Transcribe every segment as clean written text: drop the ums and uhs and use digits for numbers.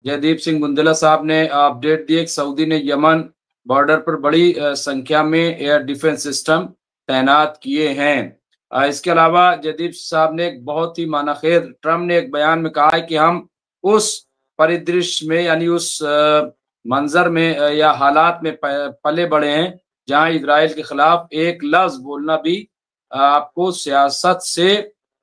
जयदीप सिंह बुंदेला साहब ने अपडेट दी कि सऊदी ने यमन बॉर्डर पर बड़ी संख्या में एयर डिफेंस सिस्टम तैनात किए हैं। इसके अलावा जयदीप साहब ने एक बहुत ही मानाखेर ट्रम्प ने एक बयान में कहा है कि हम उस परिदृश्य में यानी उस मंजर में या हालात में पले बड़े हैं जहां इजराइल के खिलाफ एक लफ्ज बोलना भी आपको सियासत से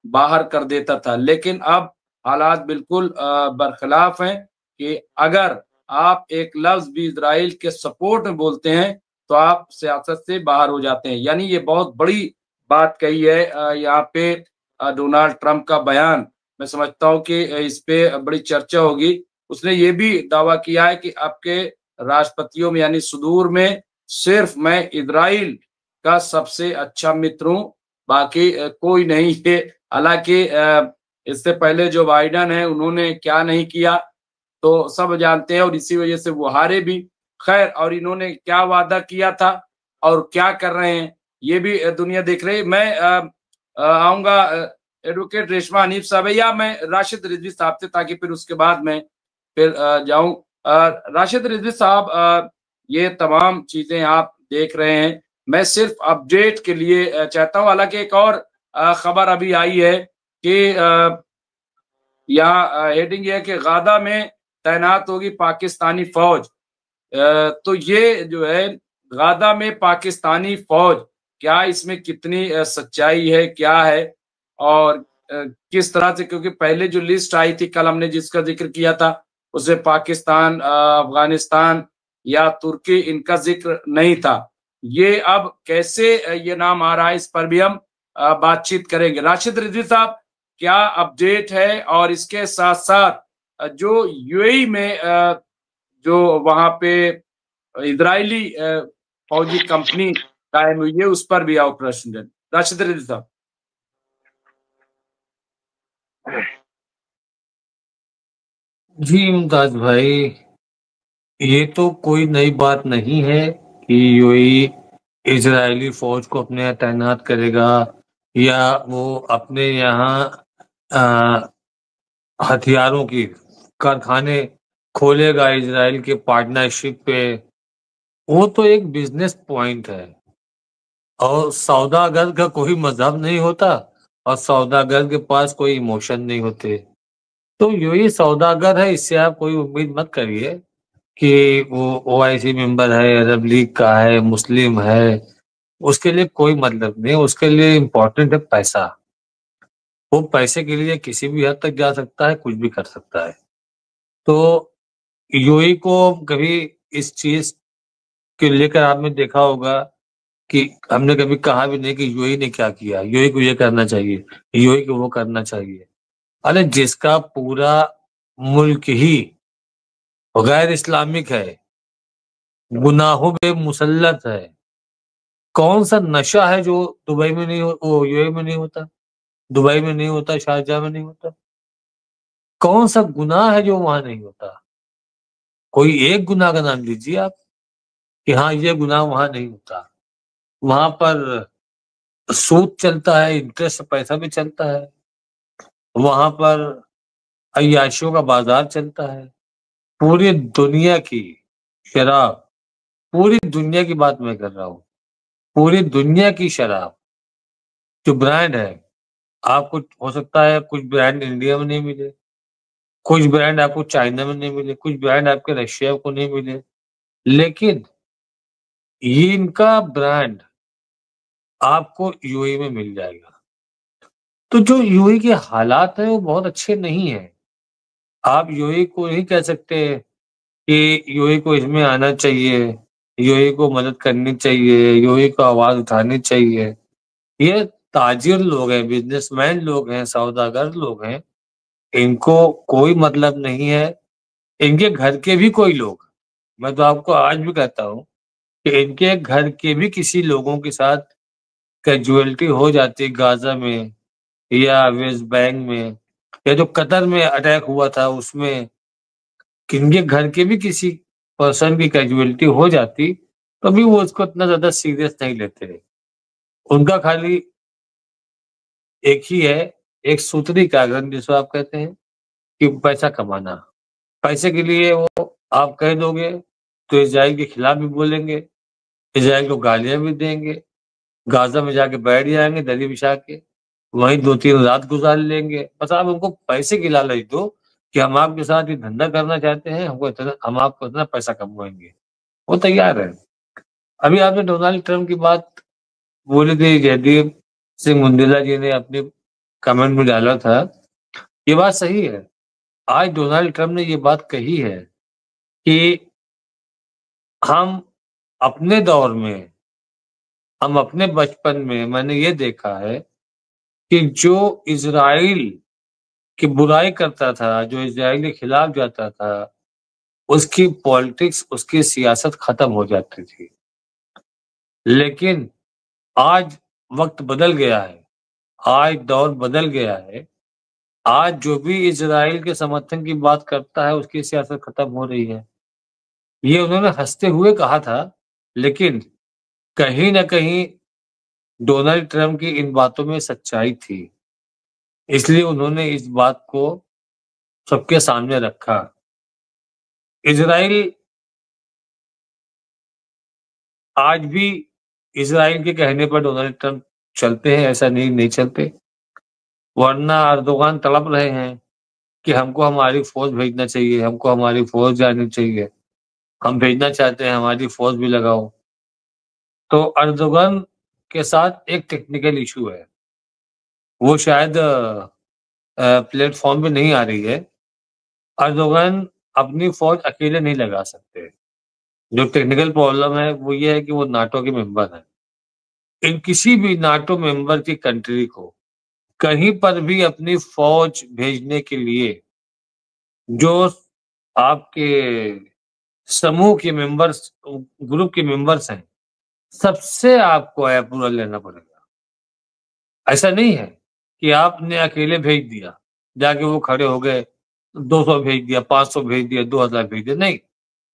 बाहर कर देता था, लेकिन अब हालात बिल्कुल बरखिलाफ हैं कि अगर आप एक लफ्ज भी इजराइल के सपोर्ट में बोलते हैं तो आप सियासत से बाहर हो जाते हैं। यानी ये बहुत बड़ी बात कही है यहाँ पे डोनाल्ड ट्रंप का बयान। मैं समझता हूँ कि इस पे बड़ी चर्चा होगी। उसने ये भी दावा किया है कि आपके राष्ट्रपतियों में यानी सुदूर में सिर्फ मैं इजराइल का सबसे अच्छा मित्र हूँ, बाकी कोई नहीं है। हालांकि इससे पहले जो बाइडन है उन्होंने क्या नहीं किया तो सब जानते हैं और इसी वजह से वो हारे भी। खैर, और इन्होंने क्या वादा किया था और क्या कर रहे हैं ये भी दुनिया देख रही है। मैं आऊंगा एडवोकेट रेशमा हनीफ साहब या मैं राशिद रिजवी साहब से, ताकि फिर उसके बाद मैं फिर जाऊं। राशिद रिजवी साहब, ये तमाम चीजें आप देख रहे हैं, मैं सिर्फ अपडेट के लिए चाहता हूं। हालांकि एक और खबर अभी आई है कि यहाँ हेडिंग ये है कि गादा में तैनात होगी पाकिस्तानी फौज। तो ये जो है गादा में पाकिस्तानी फौज, क्या इसमें कितनी सच्चाई है, क्या है और किस तरह से, क्योंकि पहले जो लिस्ट आई थी कल हमने जिसका जिक्र किया था उसमें पाकिस्तान, अफगानिस्तान या तुर्की इनका जिक्र नहीं था। ये अब कैसे ये नाम आ रहा है इस पर भी हम बातचीत करेंगे। राशिद रिजवी साहब, क्या अपडेट है? और इसके साथ साथ जो यूएई में जो वहां पे इजरायली फौजी कंपनी कायम हुई है उस पर भी आओ प्रश्न। राशिद रिजवी साहब। जी मुमताज भाई, ये तो कोई नई बात नहीं है कि यूएई इजरायली फौज को अपने यहाँ तैनात करेगा या वो अपने यहाँ हथियारों की कारखाने खोलेगा इजराइल के पार्टनरशिप पे। वो तो एक बिजनेस पॉइंट है और सौदागर का कोई मजहब नहीं होता और सौदागर के पास कोई इमोशन नहीं होते। तो यूएई सौदागर है, इससे आप कोई उम्मीद मत करिए कि वो ओआईसी मेंबर है, अरब लीग का है, मुस्लिम है। उसके लिए कोई मतलब नहीं, उसके लिए इम्पोर्टेंट है पैसा। वो पैसे के लिए किसी भी हद तक जा सकता है, कुछ भी कर सकता है। तो यूएई को कभी इस चीज के लेकर आपने देखा होगा कि हमने कभी कहा भी नहीं कि यूएई ने क्या किया, यूएई को ये करना चाहिए, यूएई को वो करना चाहिए। अरे जिसका पूरा मुल्क ही गैर इस्लामिक है, गुनाहों में मुसल्लत है, कौन सा नशा है जो दुबई में नहीं हो, वो यूएई में नहीं होता, दुबई में नहीं होता, शारजाह में नहीं होता? कौन सा गुनाह है जो वहां नहीं होता? कोई एक गुनाह का नाम लीजिए आप कि हाँ ये गुनाह वहां नहीं होता। वहां पर सूद चलता है, इंटरेस्ट पैसा भी चलता है, वहां पर अय्याशियों का बाजार चलता है। पूरी दुनिया की शराब, पूरी दुनिया की बात मैं कर रहा हूँ, पूरी दुनिया की शराब जो ब्रांड है, आपको हो सकता है कुछ ब्रांड इंडिया में नहीं मिले, कुछ ब्रांड आपको चाइना में नहीं मिले, कुछ ब्रांड आपके रशिया को नहीं मिले, लेकिन ये इनका ब्रांड आपको यूएई में मिल जाएगा। तो जो यूएई के हालात हैं वो बहुत अच्छे नहीं है। आप यूएई को नहीं कह सकते कि यूएई को इसमें आना चाहिए, यूएई को मदद करनी चाहिए, यूएई को आवाज उठानी चाहिए। ये ताजिर लोग हैं, बिजनेसमैन लोग हैं, सौदागर लोग हैं, इनको कोई मतलब नहीं है। इनके घर के भी कोई लोग, मैं तो आपको आज भी कहता हूँ कि इनके घर के भी किसी लोगों के साथ कैजुअलिटी हो जाती गाजा में या वेस्ट बैंक में या जो कतर में अटैक हुआ था उसमें, इनके घर के भी किसी पर्सन की कैजुअलिटी हो जाती तो भी वो उसको इतना ज्यादा सीरियस नहीं लेते। उनका खाली एक ही है, एक सूत्री कागज जिसको आप कहते हैं कि पैसा कमाना, पैसे के लिए वो आप कह दोगे तो इजराइल के खिलाफ भी बोलेंगे, इजराइल को गालियां भी देंगे, गाजा में जाके बैठ जाएंगे दरी बिछा के, वहीं 2-3 रात गुजार लेंगे। बस आप उनको पैसे की लालच दो कि हम आपके साथ ये धंधा करना चाहते हैं, हम आपको इतना पैसा कमवाएंगे, वो तैयार है। अभी आपने डोनाल्ड ट्रंप की बात बोली थी, जयदीप सिंह मुंडेला जी ने अपने कमेंट में डाला था, ये बात सही है। आज डोनाल्ड ट्रंप ने ये बात कही है कि हम अपने दौर में, हम अपने बचपन में मैंने ये देखा है कि जो इजराइल की बुराई करता था, जो इजराइल के खिलाफ जाता था, उसकी पॉलिटिक्स, उसकी सियासत खत्म हो जाती थी। लेकिन आज वक्त बदल गया है, आज दौर बदल गया है। आज जो भी इजराइल के समर्थन की बात करता है, उसकी सियासत खत्म हो रही है। ये उन्होंने हंसते हुए कहा था, लेकिन कहीं न कहीं डोनाल्ड ट्रंप की इन बातों में सच्चाई थी। इसलिए उन्होंने इस बात को सबके सामने रखा। इजराइल आज भी इजराइल के कहने पर डोनाल्ड ट्रंप चलते हैं, ऐसा नहीं चलते। वरना अर्दोगान तड़प रहे हैं कि हमको हमारी फौज भेजना चाहिए, हमको हमारी फौज जानी चाहिए, हम भेजना चाहते हैं, हमारी फौज भी लगाओ। तो अर्दोगान के साथ एक टेक्निकल इशू है, वो शायद प्लेटफॉर्म पे नहीं आ रही है। अर्दोगान अपनी फौज अकेले नहीं लगा सकते। जो टेक्निकल प्रॉब्लम है वो ये है कि वो नाटो के मेंबर हैं। इन किसी भी नाटो मेंबर की कंट्री को कहीं पर भी अपनी फौज भेजने के लिए जो आपके समूह के मेंबर्स, ग्रुप के मेंबर्स हैं, सबसे आपको अप्रूवल लेना पड़ेगा। ऐसा नहीं है कि आपने अकेले भेज दिया, जाके वो खड़े हो गए, 200 भेज दिया, 500 भेज दिया, 2000 भेज दिया, नहीं।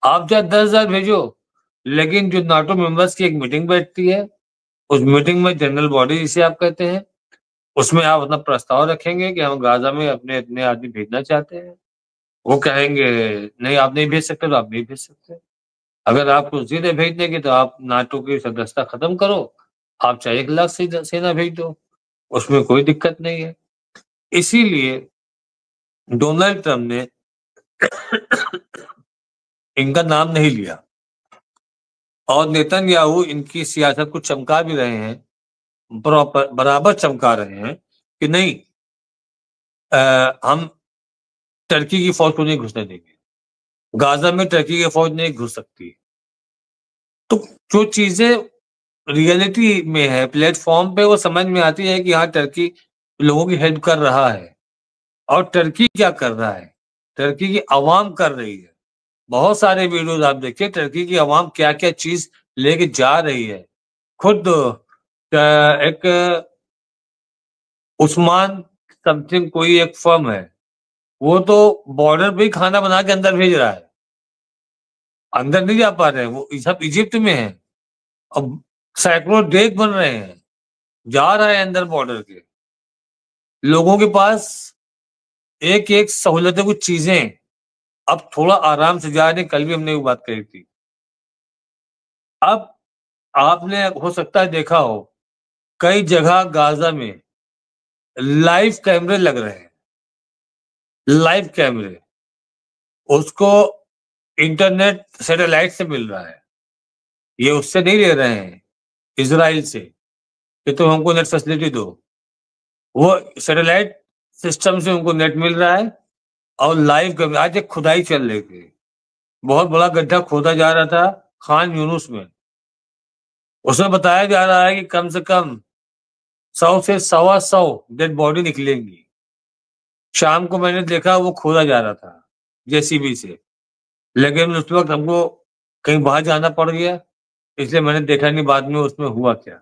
आप चाहे 10,000 भेजो, लेकिन जो नाटो मेंबर्स की एक मीटिंग बैठती है, उस मीटिंग में जनरल बॉडी जिसे आप कहते हैं, उसमें आप अपना प्रस्ताव रखेंगे कि हम गाजा में अपने इतने आदमी भेजना चाहते हैं। वो कहेंगे नहीं आप नहीं भेज सकते, तो आप नहीं भेज सकते। अगर आपको सीधे भेजने की तो आप नाटो की सदस्यता खत्म करो, आप चाहे 1 लाख सेना भेज दो, उसमें कोई दिक्कत नहीं है। इसीलिए डोनाल्ड ट्रंप ने इनका नाम नहीं लिया, और नेतन्याहू इनकी सियासत को चमका भी रहे हैं, बराबर चमका रहे हैं कि नहीं, हम टर्की की फौज को नहीं घुसने देंगे, गाजा में टर्की की फौज नहीं घुस सकती। तो जो चीजें रियलिटी में है, प्लेटफॉर्म पे, वो समझ में आती है कि हाँ टर्की लोगों की हेल्प कर रहा है। और टर्की क्या कर रहा है, टर्की की आवाम कर रही है। बहुत सारे वीडियोज आप देखिए, टर्की की आवाम क्या क्या चीज लेके जा रही है। खुद एक उस्मान समथिंग कोई एक फर्म है, वो तो बॉर्डर पे ही खाना बना के अंदर भेज रहा है, अंदर नहीं जा पा रहे हैं। वो सब इजिप्ट में है, अब सैकड़ों डेक बन रहे हैं, जा रहा है अंदर बॉर्डर के। लोगों के पास एक एक सहूलतें, कुछ चीजें अब थोड़ा आराम से जा रहे हैं। कल भी हमने वो बात कही थी। अब आपने हो सकता है देखा हो, कई जगह गाजा में लाइव कैमरे लग रहे हैं, लाइव कैमरे, उसको इंटरनेट सैटेलाइट से मिल रहा है। ये उससे नहीं ले रहे हैं इजराइल से कि तुम हमको नेट फैसिलिटी दो, वो सैटेलाइट सिस्टम से उनको नेट मिल रहा है। और लाइव कैमरे, आज एक खुदाई चल रही थी, बहुत बड़ा गड्ढा खोदा जा रहा था खान यूनुस में। उसमें बताया जा रहा है कि कम से कम 100 से 125 डेड बॉडी निकलेंगी। शाम को मैंने देखा वो खोदा जा रहा था जेसीबी से, लेकिन उस वक्त हमको कहीं बाहर जाना पड़ गया, इसलिए मैंने देखा नहीं बाद में उसमें हुआ क्या।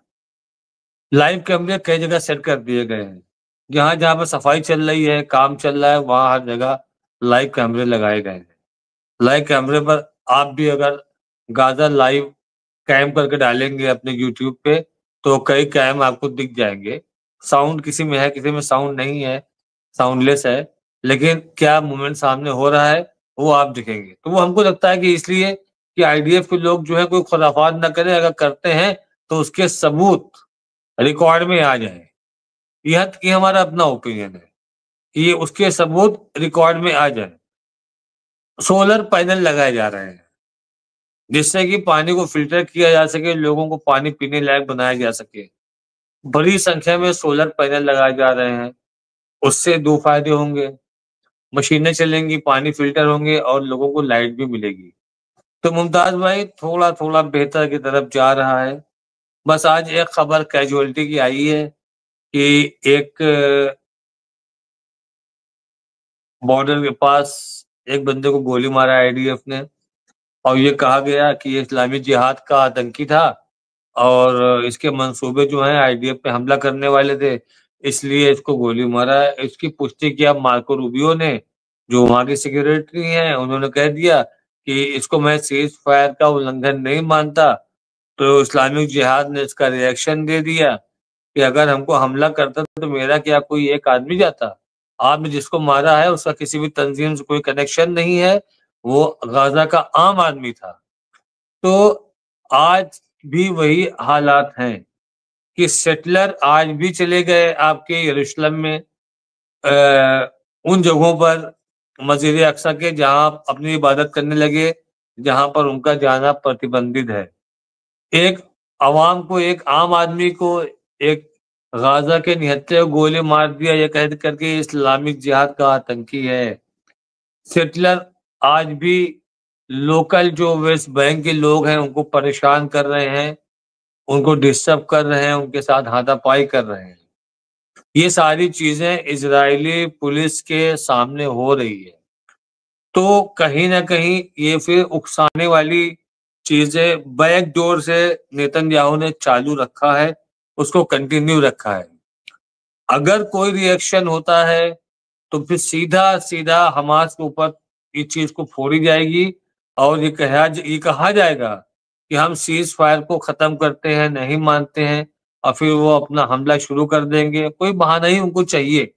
लाइव कैमरे कई जगह सेट कर दिए गए हैं, जहां जहां पर सफाई चल रही है, काम चल रहा है, वहां हर जगह लाइव कैमरे लगाए गए हैं। लाइव कैमरे पर आप भी अगर गाजा लाइव कैम करके डालेंगे अपने यूट्यूब पे, तो कई कैम आपको दिख जाएंगे। साउंड किसी में है, किसी में साउंड नहीं है, साउंडलेस है, लेकिन क्या मूवमेंट सामने हो रहा है वो आप दिखेंगे। तो वो हमको लगता है कि इसलिए कि आईडीएफ के लोग जो है कोई खुराफात ना करें, अगर करते हैं तो उसके सबूत रिकॉर्ड में आ जाए। यह तक कि हमारा अपना ओपिनियन है कि ये उसके सबूत रिकॉर्ड में आ जाए। सोलर पैनल लगाए जा रहे हैं जिससे कि पानी को फिल्टर किया जा सके, लोगों को पानी पीने लायक बनाया जा सके। बड़ी संख्या में सोलर पैनल लगाए जा रहे हैं। उससे दो फायदे होंगे, मशीनें चलेंगी, पानी फिल्टर होंगे और लोगों को लाइट भी मिलेगी। तो मुमताज भाई थोड़ा थोड़ा बेहतर की तरफ जा रहा है। बस आज एक खबर कैजुअलिटी की आई है कि एक बॉर्डर के पास एक बंदे को गोली मारा आईडीएफ ने, और ये कहा गया कि ये इस्लामी जिहाद का आतंकी था और इसके मंसूबे जो हैं आईडीएफ पे हमला करने वाले थे, इसलिए इसको गोली मारा है। इसकी पुष्टि किया मार्को रूबियो ने, जो वहां के सिक्योरिटी हैं। उन्होंने कह दिया कि इसको मैं सीज फायर का उल्लंघन नहीं मानता। तो इस्लामिक जिहाद ने इसका रिएक्शन दे दिया कि अगर हमको हमला करता तो मेरा क्या कोई एक आदमी जाता? आपने जिसको मारा है उसका किसी भी तंजीम से कोई कनेक्शन नहीं है, वो गाजा का आम आदमी था। तो आज भी वही हालात हैं कि सेटलर आज भी चले गए आपके यरूशलेम में, उन जगहों पर मस्जिद अक्सा के जहां अपनी इबादत करने लगे, जहां पर उनका जाना प्रतिबंधित है। एक अवाम को, एक आम आदमी को, एक गाजा के निहत्थे को गोली मार दिया ये कह करके इस्लामिक जिहाद का आतंकी है। सेटलर आज भी लोकल जो वेस्ट बैंक के लोग हैं उनको परेशान कर रहे हैं, उनको डिस्टर्ब कर रहे हैं, उनके साथ हाथापाई कर रहे हैं। ये सारी चीजें इजरायली पुलिस के सामने हो रही है। तो कहीं ना कहीं ये फिर उकसाने वाली चीजें बैक डोर से नेतन्याहू ने चालू रखा है, उसको कंटिन्यू रखा है। अगर कोई रिएक्शन होता है तो फिर सीधा सीधा हमास के ऊपर इस चीज को फोड़ी जाएगी और ये कहा जाएगा कि हम सीज फायर को खत्म करते हैं, नहीं मानते हैं, और फिर वो अपना हमला शुरू कर देंगे। कोई बहाना ही उनको चाहिए।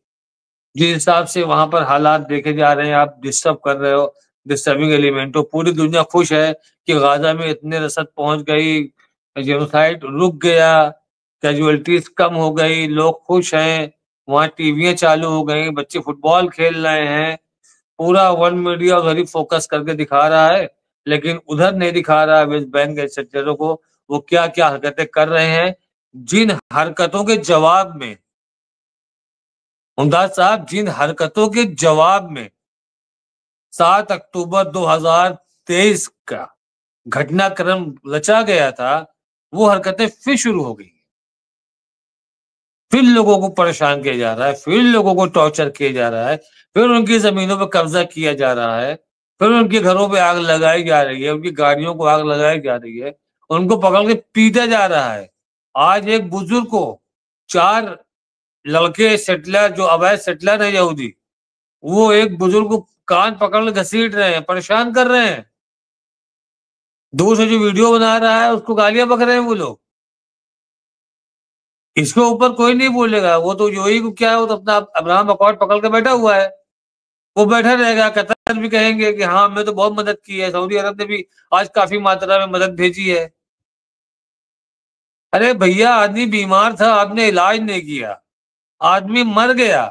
जिस हिसाब से वहां पर हालात देखे जा रहे हैं, आप डिस्टर्ब कर रहे हो, डिस्टर्बिंग एलिमेंट हो। पूरी दुनिया खुश है कि गाजा में इतने रसद पहुंच गई, जेनोसाइड रुक गया, कैजुअलिटीज कम हो गई, लोग खुश हैं, वहां टीवियां चालू हो गई, बच्चे फुटबॉल खेल रहे हैं। पूरा वर्ल्ड मीडिया उधर ही फोकस करके दिखा रहा है, लेकिन उधर नहीं दिखा रहा है वेस्ट बैंक के सेक्टरों को वो क्या क्या हरकतें कर रहे हैं, जिन हरकतों के जवाब में मुमताज साहब, जिन हरकतों के जवाब में 7 अक्टूबर 2023 का घटनाक्रम रचा गया था, वो हरकतें फिर शुरू हो गई। फिर लोगों को परेशान किया जा रहा है, फिर लोगों को टॉर्चर किया जा रहा है, फिर उनकी जमीनों पर कब्जा किया जा रहा है, फिर उनके घरों पे आग लगाई जा रही है, उनकी गाड़ियों को आग लगाई जा रही है, उनको पकड़ के पीटा जा रहा है। आज एक बुजुर्ग को 4 लड़के सेटलर, जो अवैध सेटलर है यहूदी, वो एक बुजुर्ग को कान पकड़ घसीट रहे हैं, परेशान कर रहे हैं। दूर से जो वीडियो बना रहा है उसको गालियां बक रहे हैं वो लोग। इसके ऊपर कोई नहीं बोलेगा। वो तो यूएई को क्या है, वो तो अपना अब्राहम अकॉर्ड पकड़ के बैठा हुआ है, वो बैठा रहेगा। कतर भी कहेंगे कि हाँ हमने तो बहुत मदद की है, सऊदी अरब ने भी आज काफी मात्रा में मदद भेजी है। अरे भैया, आदमी बीमार था, आपने इलाज नहीं किया, आदमी मर गया,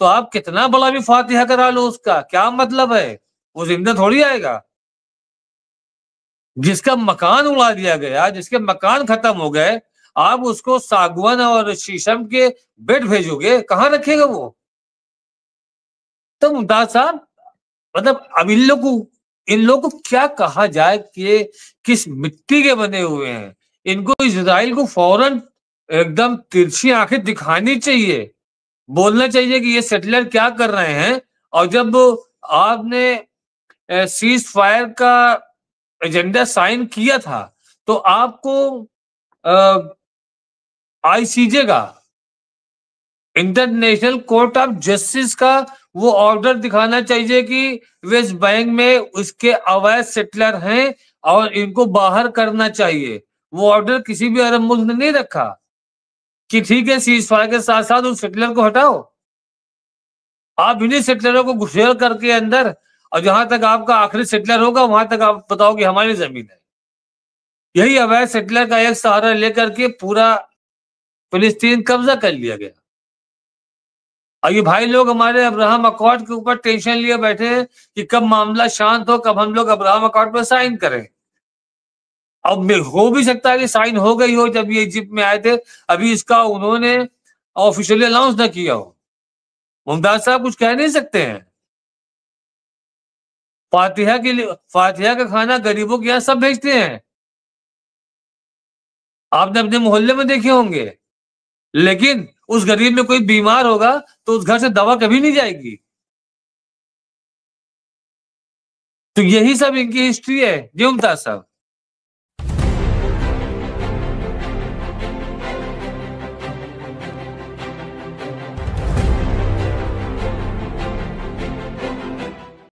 तो आप कितना बड़ा भी फातिहा करा लो, उसका क्या मतलब है? वो जिंदा थोड़ी आएगा। जिसका मकान उड़ा दिया गया, जिसके मकान खत्म हो गए, आप उसको सागवान और शीशम के बेड भेजोगे, कहाँ रखेगा वो? तो मुमताज साहब, मतलब अब इन लोगों को क्या कहा जाए कि किस मिट्टी के बने हुए हैं। इनको इजराइल को फौरन एकदम तिरछी आंखें दिखानी चाहिए, बोलना चाहिए कि ये सेटलर क्या कर रहे हैं। और जब आपने सीज फायर का एजेंडा साइन किया था, तो आपको आईसीजे का, इंटरनेशनल कोर्ट ऑफ जस्टिस का वो ऑर्डर दिखाना चाहिए कि वेस्ट बैंक में उसके अवैध सेटलर हैं और इनको बाहर करना चाहिए। वो ऑर्डर किसी भी अरब मुल्क ने नहीं रखा कि ठीक है सीज फायर के साथ साथ उस सेटलर को हटाओ। आप इन्हीं सेटलरों को घुसेड़ करके अंदर और जहां तक आपका आखिरी सेटलर होगा वहां तक आप बताओ कि हमारी जमीन है। यही अवैध सेटलर का एक सहारा लेकर के पूरा फिलिस्तीन कब्जा कर लिया गया। और ये भाई लोग हमारे अब्राहम अकॉर्ड के ऊपर टेंशन लिए बैठे हैं कि कब मामला शांत हो, कब हम लोग अब्राहम अकॉर्ड पर साइन करें। अब हो भी सकता है कि साइन हो गई हो जब ये इजिप्ट में आए थे, अभी इसका उन्होंने ऑफिशियली अनाउंस न किया हो। मुमताज साहब कुछ कह नहीं सकते हैं। फातिहा का खाना गरीबों के यहाँ सब भेजते हैं, आपने अपने मोहल्ले में देखे होंगे। लेकिन उस गरीब में कोई बीमार होगा तो उस घर से दवा कभी नहीं जाएगी। तो यही सब इनकी हिस्ट्री है जी मुमताज साहब।